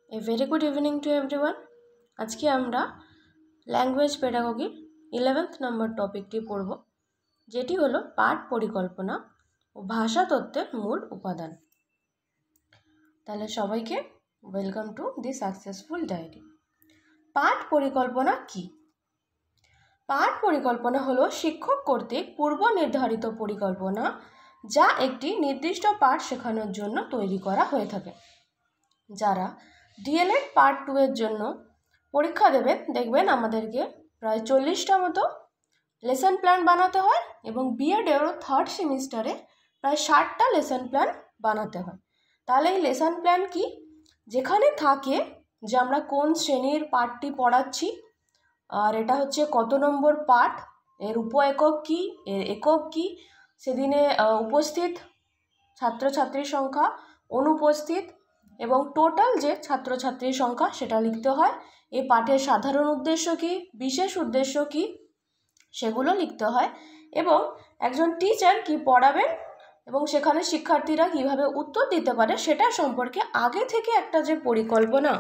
A very good evening to everyone. আজকে আমরা language পেডাগোগির 11th নম্বর টপিকটি পড়ব, যেটি হলো পাঠ পরিকল্পনা ও ভাষা তত্ত্বের মূল উপাদান। তাহলে সবাইকে welcome to the successful diary. পাঠ পরিকল্পনা কি? পাঠ পরিকল্পনা হলো শিক্ষক কর্তৃক পূর্ব নির্ধারিত পরিকল্পনা, যা একটি নির্দিষ্ট পাঠ শেখানোর জন্য তৈরি করা হয়ে থাকে। যারা ডিএলএড পার্ট 2 এর জন্য পরীক্ষা দেবেন, দেখবেন আমাদেরকে প্রায় 40টা মতো লেসন প্ল্যান বানাতে হয় এবং বিএডেরও 3rd সেমিস্টারে প্রায় 60টা লেসন প্ল্যান বানাতে হয়। তাহলে এই লেসন প্ল্যান কি? যেখানে থাকে যে আমরা কোন শ্রেণীর পাঠটি পড়াচ্ছি, আর এটা হচ্ছে কত নম্বর পাঠ, এর উপ একক কী, এর একক কী, সেদিনে উপস্থিত ছাত্রছাত্রীর সংখ্যা, অনুপস্থিত এবং টোটাল যে ছাত্রছাত্রীর সংখ্যা সেটা লিখতে হয়। এই পাঠের সাধারণ উদ্দেশ্য কী, বিশেষ উদ্দেশ্য কী, সেগুলো লিখতে হয়। এবং একজন টিচার কি পড়াবেন এবং সেখানে শিক্ষার্থীরা কিভাবে উত্তর দিতে পারে সেটা সম্পর্কে আগে থেকে একটা যে পরিকল্পনা,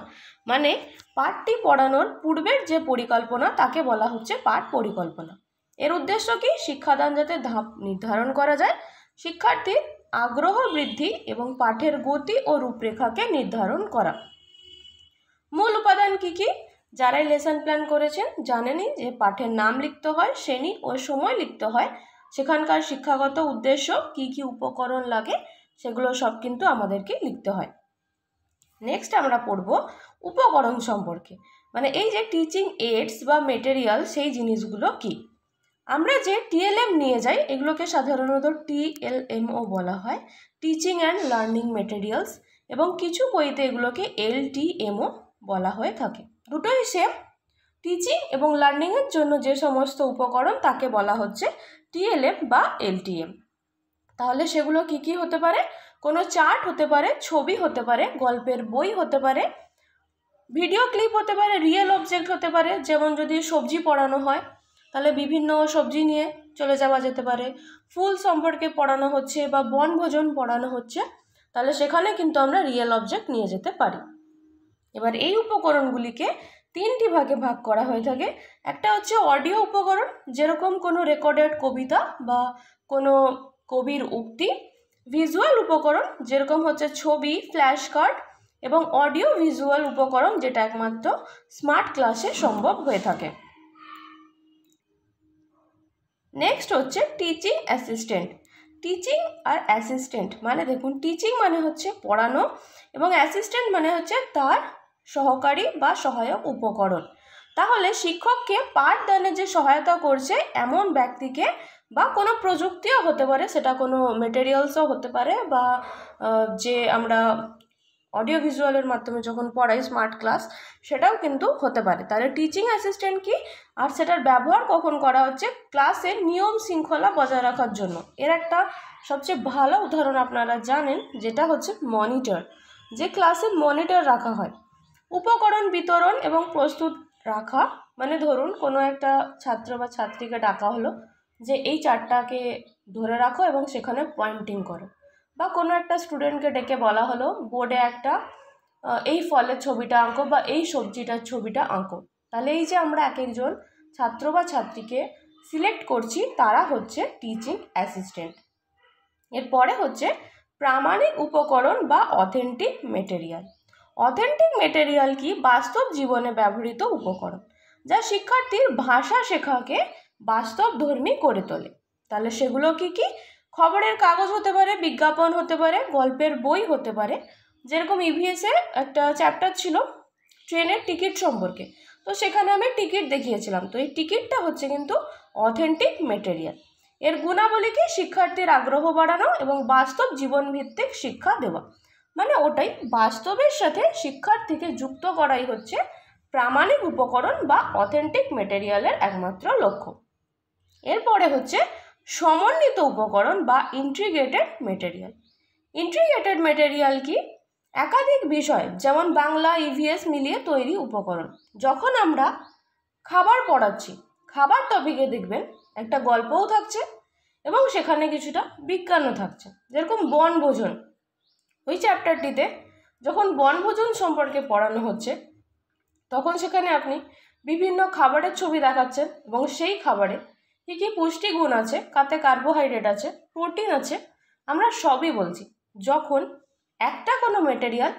মানে পাঠটি পড়ানোর পূর্বের যে পরিকল্পনা, তাকে বলা হচ্ছে পাঠ পরিকল্পনা। এর উদ্দেশ্য কি? শিক্ষাদান যাতে ধাপ নির্ধারণ করা যায়, শিক্ষার্থীর আগ্রহ বৃদ্ধি এবং পাঠের গতি ও রূপরেখাকে নির্ধারণ করা। মূল উপাদান কি কি? যারাই লেসন প্ল্যান করেছেন জানেনই যে পাঠের নাম লিখতে হয়, শ্রেণী ও সময় লিখতে হয়, সেখানকার শিক্ষাগত উদ্দেশ্য, কি কি উপকরণ লাগে, সেগুলো সব কিন্তু আমাদেরকে লিখতে হয়। নেক্সট আমরা পড়ব উপকরণ সম্পর্কে, মানে এই যে টিচিং এইডস বা মেটেরিয়াল, সেই জিনিসগুলো কি। আমরা যে টিএলএম নিয়ে যাই এগুলোকে সাধারণত টিএলএমও বলা হয়, টিচিং অ্যান্ড লার্নিং মেটেরিয়ালস, এবং কিছু বইতে এগুলোকে এলটিএমও বলা হয়ে থাকে। দুটোই সেম। টিচিং এবং লার্নিংয়ের জন্য যে সমস্ত উপকরণ তাকে বলা হচ্ছে টিএলএম বা এলটিএম। তাহলে সেগুলো কি কি হতে পারে? কোনো চার্ট হতে পারে, ছবি হতে পারে, গল্পের বই হতে পারে, ভিডিও ক্লিপ হতে পারে, রিয়েল অবজেক্ট হতে পারে, যেমন যদি সবজি পড়ানো হয় তাহলে বিভিন্ন সবজি নিয়ে চলে যাওয়া যেতে পারে, ফুল সম্পর্কে পড়ানো হচ্ছে বা বনভোজন পড়ানো হচ্ছে, তাহলে সেখানে কিন্তু আমরা রিয়েল অবজেক্ট নিয়ে যেতে পারি। এবার এই উপকরণগুলিকে 3টি ভাগে ভাগ করা হয়ে থাকে। একটা হচ্ছে অডিও উপকরণ, যেরকম কোনো রেকর্ডেড কবিতা বা কোনো কবির উক্তি। ভিজুয়াল উপকরণ, যেরকম হচ্ছে ছবি, ফ্ল্যাশ কার্ড, এবং অডিও ভিজুয়াল উপকরণ, যেটা একমাত্র স্মার্ট ক্লাসে সম্ভব হয়ে থাকে। নেক্সট হচ্ছে টিচিং অ্যাসিস্ট্যান্ট। টিচিং আর অ্যাসিস্ট্যান্ট মানে, দেখুন, টিচিং মানে হচ্ছে পড়ানো এবং অ্যাসিস্ট্যান্ট মানে হচ্ছে তার সহকারী বা সহায়ক উপকরণ। তাহলে শিক্ষককে পাঠদানে যে সহায়তা করছে এমন ব্যক্তিকে, বা কোনো প্রযুক্তিও হতে পারে, সেটা কোনো মেটেরিয়ালসও হতে পারে, বা যে আমরা অডিও ভিজুয়ালের মাধ্যমে যখন পড়াই স্মার্ট ক্লাস, সেটাও কিন্তু হতে পারে। তাহলে টিচিং অ্যাসিস্ট্যান্ট কি, আর সেটার ব্যবহার কখন করা হচ্ছে? ক্লাসের নিয়ম শৃঙ্খলা বজায় রাখার জন্য। এর একটা সবচেয়ে ভালো উদাহরণ আপনারা জানেন, যেটা হচ্ছে মনিটর, যে ক্লাসে মনিটর রাখা হয়। উপকরণ বিতরণ এবং প্রস্তুত রাখা, মানে ধরুন কোনো একটা ছাত্র বা ছাত্রীকে ডাকা হলো যে এই চারটাকে ধরে রাখো এবং সেখানে পয়েন্টিং করো, বা কোনো একটা স্টুডেন্টকে ডেকে বলা হলো বোর্ডে একটা এই ফলের ছবিটা আঁকো বা এই সবজিটার ছবিটা আঁকো। তাহলে এই যে আমরা এক একজন ছাত্র বা ছাত্রীকে সিলেক্ট করছি, তারা হচ্ছে টিচিং অ্যাসিস্ট্যান্ট। এরপরে হচ্ছে প্রামাণিক উপকরণ বা অথেন্টিক মেটেরিয়াল। অথেন্টিক মেটেরিয়াল কি? বাস্তব জীবনে ব্যবহৃত উপকরণ, যা শিক্ষার্থীর ভাষা শেখাকে বাস্তবধর্মী করে তোলে। তাহলে সেগুলো কি কি? খবরের কাগজ হতে পারে, বিজ্ঞাপন হতে পারে, গল্পের বই হতে পারে। যেরকম ইভিএসে একটা চ্যাপ্টার ছিল ট্রেনের টিকিট সম্পর্কে, তো সেখানে আমি টিকিট দেখিয়েছিলাম, তো এই টিকিটটা হচ্ছে কিন্তু অথেন্টিক মেটেরিয়াল। এর গুণাবলী কি? শিক্ষার্থীর আগ্রহ বাড়ানো এবং বাস্তব জীবনভিত্তিক শিক্ষা দেওয়া, মানে ওটাই বাস্তবের সাথে শিক্ষার্থীকে যুক্ত করাই হচ্ছে প্রামাণিক উপকরণ বা অথেন্টিক মেটেরিয়ালের একমাত্র লক্ষ্য। এরপরে হচ্ছে সমন্বিত উপকরণ বা ইন্টিগ্রেটেড মেটেরিয়াল। ইন্টিগ্রেটেড মেটেরিয়াল কি? একাধিক বিষয় যেমন বাংলা, ইভিএস মিলিয়ে তৈরি উপকরণ। যখন আমরা খাবার পড়াচ্ছি, খাবার টপিকে দেখবেন একটা গল্পও থাকছে এবং সেখানে কিছুটা বিজ্ঞানও থাকছে। যেরকম বনভোজন, ওই চ্যাপ্টারটিতে যখন বনভোজন সম্পর্কে পড়ানো হচ্ছে তখন সেখানে আপনি বিভিন্ন খাবারের ছবি দেখাচ্ছেন এবং সেই খাবারে কী কী পুষ্টিগুণ আছে, কাতে কার্বোহাইড্রেট আছে, প্রোটিন আছে, আমরা সবই বলছি। যখন একটা কোনো মেটেরিয়াল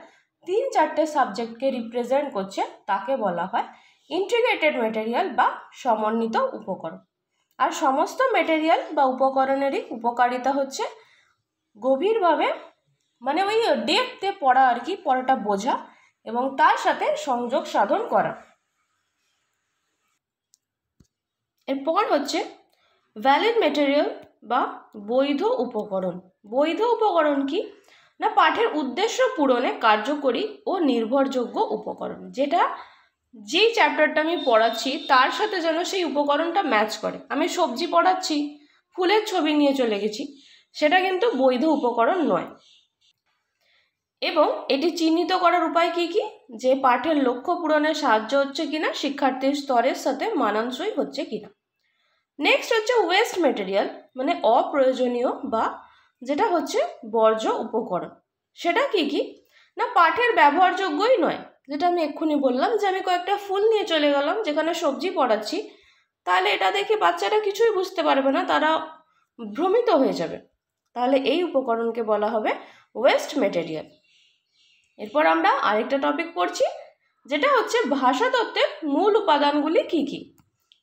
3-4টে সাবজেক্টকে রিপ্রেজেন্ট করছে তাকে বলা হয় ইন্টিগ্রেটেড মেটেরিয়াল বা সমন্বিত উপকরণ। আর সমস্ত মেটেরিয়াল বা উপকরণেরই উপকারিতা হচ্ছে গভীরভাবে মানে ওই ডেপথে পড়া আর কি, পড়াটা বোঝা এবং তার সাথে সংযোগ সাধন করা। এরপর হচ্ছে ভ্যালিড মেটেরিয়াল বা বৈধ উপকরণ। বৈধ উপকরণ কি না, পাঠের উদ্দেশ্য পূরণে কার্যকরী ও নির্ভরযোগ্য উপকরণ, যেটা যেই চ্যাপ্টারটা আমি পড়াচ্ছি তার সাথে যেন সেই উপকরণটা ম্যাচ করে। আমি সবজি পড়াচ্ছি, ফুলের ছবি নিয়ে চলে গেছি, সেটা কিন্তু বৈধ উপকরণ নয়। এবং এটি চিহ্নিত করার উপায় কি কি, যে পাঠের লক্ষ্য পূরণে সাহায্য হচ্ছে কিনা, শিক্ষার্থীর স্তরের সাথে মানানসই হচ্ছে কিনা। নেক্সট হচ্ছে ওয়েস্ট মেটেরিয়াল, মানে অপ্রয়োজনীয় বা যেটা হচ্ছে বর্জ্য উপকরণ। সেটা কি কি না, পাঠের ব্যবহারযোগ্যই নয়, যেটা আমি এক্ষুনি বললাম যে আমি কয়েকটা ফুল নিয়ে চলে গেলাম যেখানে সবজি পড়াচ্ছি, তাহলে এটা দেখে বাচ্চারা কিছুই বুঝতে পারবে না, তারা ভ্রমিত হয়ে যাবে, তাহলে এই উপকরণকে বলা হবে ওয়েস্ট মেটেরিয়াল। এরপর আমরা আরেকটা টপিক পড়ছি, যেটা হচ্ছে ভাষাতত্ত্বের মূল উপাদানগুলি কি কি।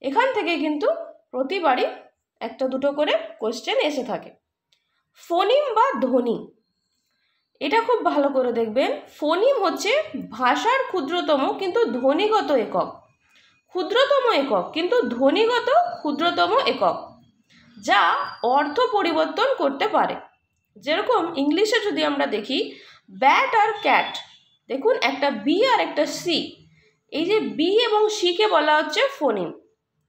এখান থেকে কিন্তু প্রতিবারই একটা দুটো করে কোশ্চেন এসে থাকে। ফোনিম বা ধ্বনি, এটা খুব ভালো করে দেখবেন। ফোনিম হচ্ছে ভাষার ক্ষুদ্রতম কিন্তু ধ্বনিগত একক, ক্ষুদ্রতম একক কিন্তু ধ্বনিগত ক্ষুদ্রতম একক, যা অর্থ পরিবর্তন করতে পারে। যেরকম ইংলিশে যদি আমরা দেখি ব্যাট আর ক্যাট, দেখুন একটা বি আর একটা সি, এই যে বি এবং সিকে বলা হচ্ছে ফোনিম,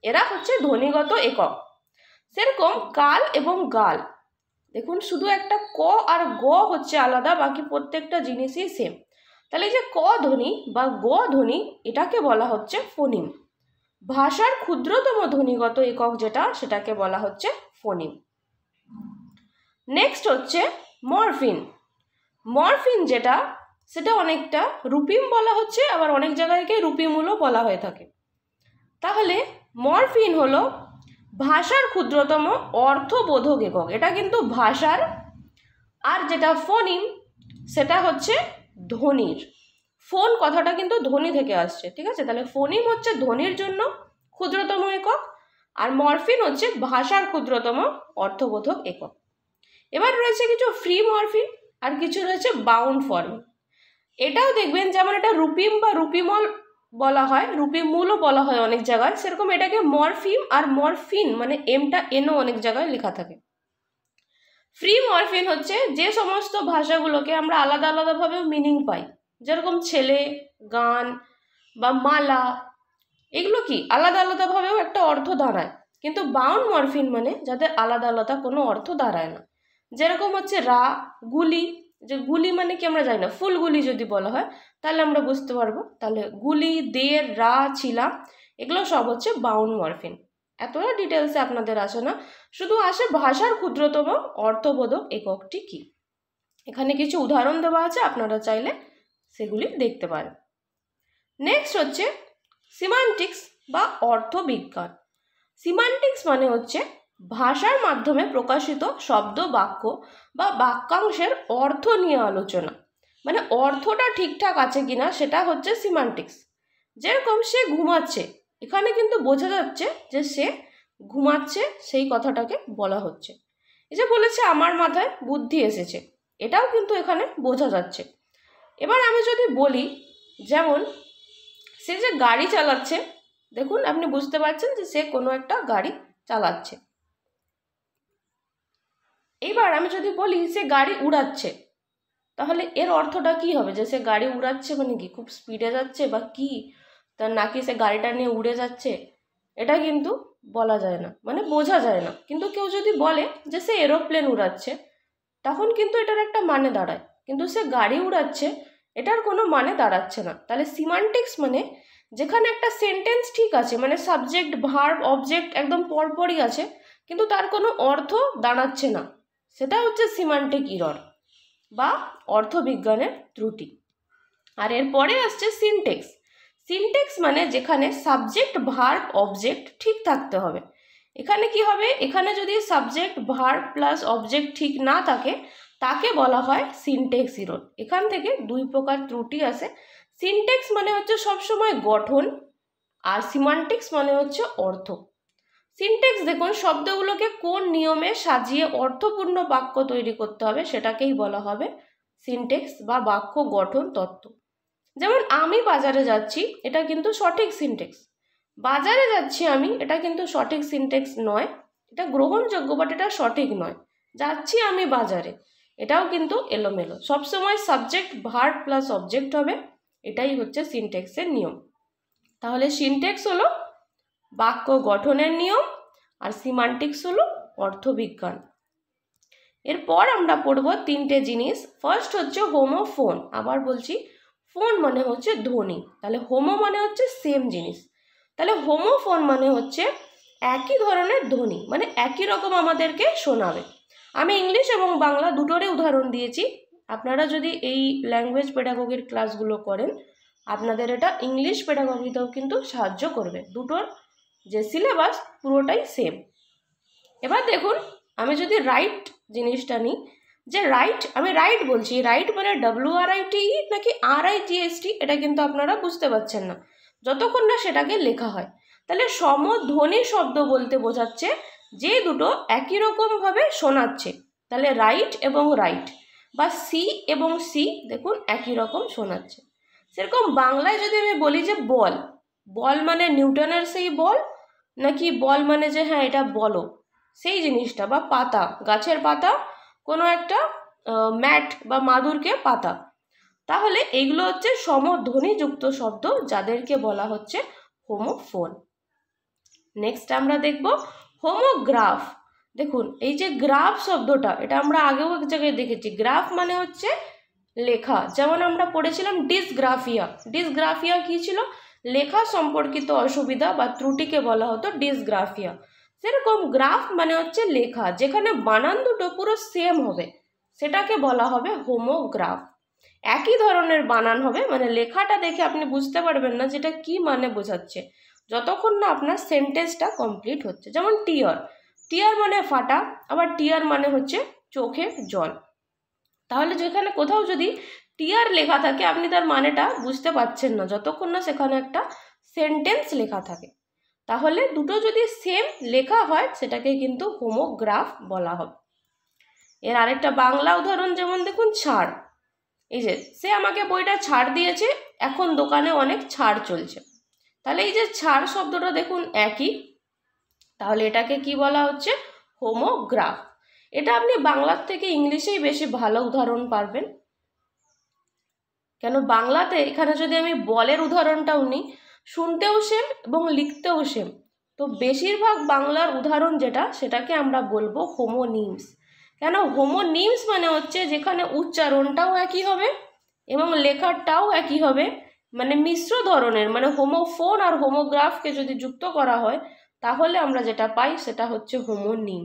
এরা হচ্ছে ধ্বনিগত একক। সেরকম কাল এবং গাল, দেখুন শুধু একটা ক আর গ হচ্ছে আলাদা, বাকি প্রত্যেকটা জিনিসই সেম। তাহলে এই যে ক ধ্বনি বা গ ধ্বনি, এটাকে বলা হচ্ছে ফোনিম। ভাষার ক্ষুদ্রতম ধ্বনিগত একক যেটা, সেটাকে বলা হচ্ছে ফোনিম। নেক্সট হচ্ছে মরফিন। মরফিন যেটা, সেটা অনেকটা রূপিম বলা হচ্ছে, আবার অনেক জায়গায়কে রূপিমূলও বলা হয়ে থাকে। তাহলে মরফিন হলো ভাষার ক্ষুদ্রতম অর্থবোধক একক, এটা কিন্তু ভাষার। আর যেটা ফোনিম সেটা হচ্ছে ধ্বনির। ফোন কথাটা কিন্তু ধ্বনি থেকে আসছে, ঠিক আছে। তাহলে ফোনিম হচ্ছে ধ্বনির জন্য ক্ষুদ্রতম একক, আর মরফিন হচ্ছে ভাষার ক্ষুদ্রতম অর্থবোধক একক। এবার রয়েছে কিছু ফ্রি মরফিন আর কিছু রয়েছে বাউন্ড ফর্ম। এটাও দেখবেন যেমন এটা রূপিম বা রূপিমল বলা হয়, রূপিমূলও বলা হয় অনেক জায়গায়, সেরকম এটাকে মরফিম আর মরফিন মানে এমটা এনও অনেক জায়গায় লেখা থাকে। ফ্রি মরফিন হচ্ছে যে সমস্ত ভাষাগুলোকে আমরা আলাদা আলাদাভাবে মিনিং পাই, যেরকম ছেলে, গান বা মালা, এগুলো কি আলাদা আলাদাভাবেও একটা অর্থ দাঁড়ায়, কিন্তু বাউন্ড মরফিন মানে যাদের আলাদা আলাদা কোনো অর্থ দাঁড়ায় না। যেরকম হচ্ছে রা, গুলি, যে গুলি মানে কি আমরা জানি না, ফুলগুলি যদি বলা হয় তাহলে আমরা বুঝতে পারবো, তাহলে গুলি, দের, রা, ছিলাম, এগুলো সব হচ্ছে বাউন্ড মরফিন। এতটা ডিটেলসে আপনাদের আসে না, শুধু আসে ভাষার ক্ষুদ্রতম অর্থবোধক এককটি কি। এখানে কিছু উদাহরণ দেওয়া আছে, আপনারা চাইলে সেগুলি দেখতে পারেন। নেক্সট হচ্ছে সিমান্টিক্স বা অর্থবিজ্ঞান। সিমান্টিক্স মানে হচ্ছে ভাষার মাধ্যমে প্রকাশিত শব্দ, বাক্য বা বাক্যাংশের অর্থ নিয়ে আলোচনা, মানে অর্থটা ঠিকঠাক আছে কিনা সেটা হচ্ছে সিমান্টিক্স। যেরকম সে ঘুমাচ্ছে, এখানে কিন্তু বোঝা যাচ্ছে যে সে ঘুমাচ্ছে, সেই কথাটাকে বলা হচ্ছে। এই যে বলেছে আমার মাথায় বুদ্ধি এসেছে, এটাও কিন্তু এখানে বোঝা যাচ্ছে। এবার আমি যদি বলি যেমন সে যে গাড়ি চালাচ্ছে, দেখুন আপনি বুঝতে পারছেন যে সে কোনো একটা গাড়ি চালাচ্ছে। এবার আমি যদি বলি সে গাড়ি উড়াচ্ছে, তাহলে এর অর্থটা কি হবে, যে সে গাড়ি উড়াচ্ছে মানে কি খুব স্পিডে যাচ্ছে বা কি, তার নাকি সে গাড়িটা নিয়ে উড়ে যাচ্ছে, এটা কিন্তু বলা যায় না, মানে বোঝা যায় না। কিন্তু কেউ যদি বলে যে সে এরোপ্লেন উড়াচ্ছে, তখন কিন্তু এটার একটা মানে দাঁড়ায়, কিন্তু সে গাড়ি উড়াচ্ছে এটার কোনো মানে দাঁড়াচ্ছে না। তাহলে সিমান্টিক্স মানে যেখানে একটা সেন্টেন্স ঠিক আছে, মানে সাবজেক্ট, ভার্ব, অবজেক্ট একদম পরপরই আছে, কিন্তু তার কোনো অর্থ দাঁড়াচ্ছে না, সেটা হচ্ছে সিমান্টিক ইরর বা অর্থবিজ্ঞানের ত্রুটি। আর এরপরে আসছে সিনটেক্স। সিনটেক্স মানে যেখানে সাবজেক্ট ভার্ব অবজেক্ট ঠিক থাকতে হবে। এখানে কি হবে, এখানে যদি সাবজেক্ট ভার্ব প্লাস অবজেক্ট ঠিক না থাকে তাকে বলা হয় সিনটেক্স এরর। এখান থেকে দুই প্রকার ত্রুটি আসে। সিনটেক্স মানে হচ্ছে সবসময় গঠন, আর সিমান্টিক্স মানে হচ্ছে অর্থ। সিনটেক্স দেখুন শব্দগুলোকে কোন নিয়মে সাজিয়ে অর্থপূর্ণ বাক্য তৈরি করতে হবে সেটাকেই বলা হবে সিনটেক্স বা বাক্য গঠন তত্ত্ব। যেমন আমি বাজারে যাচ্ছি, এটা কিন্তু সঠিক সিনটেক্স। বাজারে যাচ্ছি আমি, এটা কিন্তু সঠিক সিনটেক্স নয়, এটা গ্রহণযোগ্য বাট এটা সঠিক নয়। যাচ্ছি আমি বাজারে, এটাও কিন্তু এলোমেলো। সবসময় সাবজেক্ট ভার্ব প্লাস অবজেক্ট হবে, এটাই হচ্ছে সিনটেক্সের নিয়ম। তাহলে সিনটেক্স হলো বাক্য গঠনের নিয়ম, আর সিমান্টিক্স হলো অর্থবিজ্ঞান। এরপর আমরা পড়ব তিনটে জিনিস। ফার্স্ট হচ্ছে হোমোফোন। আবার বলছি, ফোন মানে হচ্ছে ধ্বনি, তাহলে হোমো মানে হচ্ছে সেম জিনিস, তাহলে হোমোফোন মানে হচ্ছে একই ধরনের ধ্বনি, মানে একই রকম আমাদেরকে শোনাবে। আমি ইংলিশ এবং বাংলা দুটোরই উদাহরণ দিয়েছি। আপনারা যদি এই ল্যাঙ্গুয়েজ পেডাগোগির ক্লাসগুলো করেন, আপনাদের এটা ইংলিশ পেডাগোগিতেও কিন্তু সাহায্য করবে। দুটোর যে সিলেবাস পুরোটাই সেম। এবার দেখুন, আমি যদি রাইট জিনিসটা নিই, যে রাইট, আমি রাইট বলছি, রাইট মানে WRITE নাকি RIGHT, এটা কিন্তু আপনারা বুঝতে পারছেন না যতক্ষণ না সেটাকে লেখা হয়। তাহলে সমধ্বনি শব্দ বলতে বোঝাচ্ছে যে দুটো একই রকমভাবে শোনাচ্ছে, তাহলে রাইট এবং রাইট, বা সি এবং সি দেখুন একই রকম শোনাচ্ছে। সেরকম বাংলায় যদি আমি বলি যে বল, বল মানে নিউটনের সেই বল, নাকি বল মানে যে হ্যাঁ এটা বলো সেই জিনিসটা, বা পাতা, গাছের পাতা, কোনো একটা ম্যাট বা মাদুরকে পাতা, তাহলে এইগুলো হচ্ছে সমধ্বনিযুক্ত শব্দ যাদেরকে বলা হচ্ছে হোমোফোন। নেক্সট আমরা দেখব হোমোগ্রাফ। দেখুন এই যে গ্রাফ শব্দটা, এটা আমরা আগেও এক জায়গায় দেখেছি। গ্রাফ মানে হচ্ছে লেখা, যেমন আমরা পড়েছিলাম ডিসগ্রাফিয়া। ডিসগ্রাফিয়া কি ছিল? লেখা সম্পর্কিত অসুবিধা বা ত্রুটিকে বলা হতো ডিসগ্রাফিয়া। সেরকম গ্রাফ মানে হচ্ছে লেখা, যেখানে বানান দুটো পুরো সেম হবে সেটাকে বলা হবে হোমোগ্রাফ। একই ধরনের বানান হবে, মানে লেখাটা দেখে আপনি বুঝতে পারবেন না যেটা কি মানে বোঝাচ্ছে যতক্ষণ না আপনার সেন্টেন্সটা কমপ্লিট হচ্ছে। যেমন টিয়ার, টিয়ার মানে ফাটা, আবার টিয়ার মানে হচ্ছে চোখের জল। তাহলে যেখানে কোথাও যদি টিয়ার লেখা থাকে আপনি তার মানেটা বুঝতে পারছেন না যতক্ষণ না সেখানে একটা সেন্টেন্স লেখা থাকে। তাহলে দুটো যদি সেম লেখা হয় সেটাকে কিন্তু হোমোগ্রাফ বলা হবে। এর আরেকটা বাংলা উদাহরণ যেমন দেখুন ছাড়, এই যে সে আমাকে বইটা ছাড় দিয়েছে, এখন দোকানে অনেক ছাড় চলছে। তাহলে এই যে ছাড় শব্দটা দেখুন একই, তাহলে এটাকে কি বলা হচ্ছে? হোমোগ্রাফ। এটা আপনি বাংলার থেকে ইংলিশেই বেশি ভালো উদাহরণ পারবেন, কেন বাংলাতে এখানে যদি আমি বলের উদাহরণটাও নিই, শুনতেও সেম এবং লিখতেও সেম। তো বেশিরভাগ বাংলার উদাহরণ যেটা, সেটাকে আমরা বলবো হোমোনিমস। কেন হোমোনিমস মানে হচ্ছে যেখানে উচ্চারণটাও একই হবে এবং লেখাটাও একই হবে, মানে মিশ্র ধরনের, মানে হোমোফোন আর হোমোগ্রাফকে যদি যুক্ত করা হয় তাহলে আমরা যেটা পাই সেটা হচ্ছে হোমোনিম।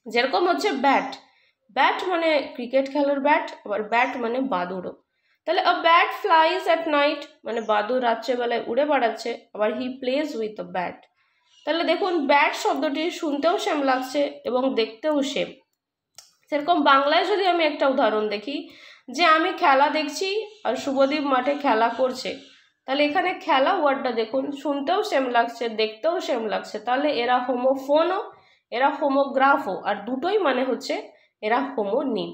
যেরকম হচ্ছে ব্যাট, ব্যাট মানে ক্রিকেট খেলার ব্যাট, আবার ব্যাট মানে বাদুড়ও। তাহলে a bat flies at night মানে বাদুড় রাত্রেবেলায় উড়ে বেড়াচ্ছে, আবার he plays with a bat. তাহলে দেখুন ব্যাট শব্দটি শুনতেও সেম লাগছে এবং দেখতেও সেম। সেরকম বাংলায় যদি আমি একটা উদাহরণ দেখি, যে আমি খেলা দেখছি আর শুভদীপ মাঠে খেলা করছে, তাহলে এখানে খেলা ওয়ার্ডটা দেখুন শুনতেও সেম লাগছে, দেখতেও সেম লাগছে, তাহলে এরা হোমোফোনও, এরা হোমোগ্রাফও, আর দুটোই মানে হচ্ছে এরা হোমোনিম।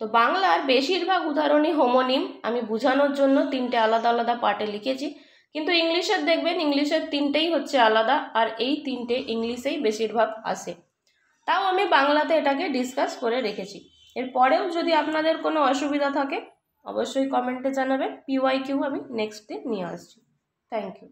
তো বাংলার বেশিরভাগ উদাহরণই হোমোনিম। আমি বোঝানোর জন্য তিনটে আলাদা আলাদা পার্টে লিখেছি, কিন্তু ইংলিশের দেখবেন ইংলিশের তিনটেই হচ্ছে আলাদা, আর এই তিনটে ইংলিশেই বেশিরভাগ আসে। তাও আমি বাংলাতে এটাকে ডিসকাস করে রেখেছি। এরপরেও যদি আপনাদের কোনো অসুবিধা থাকে অবশ্যই কমেন্টে জানাবেন। PYQ আমি নেক্সট দিন নিয়ে আসছি। Thank you.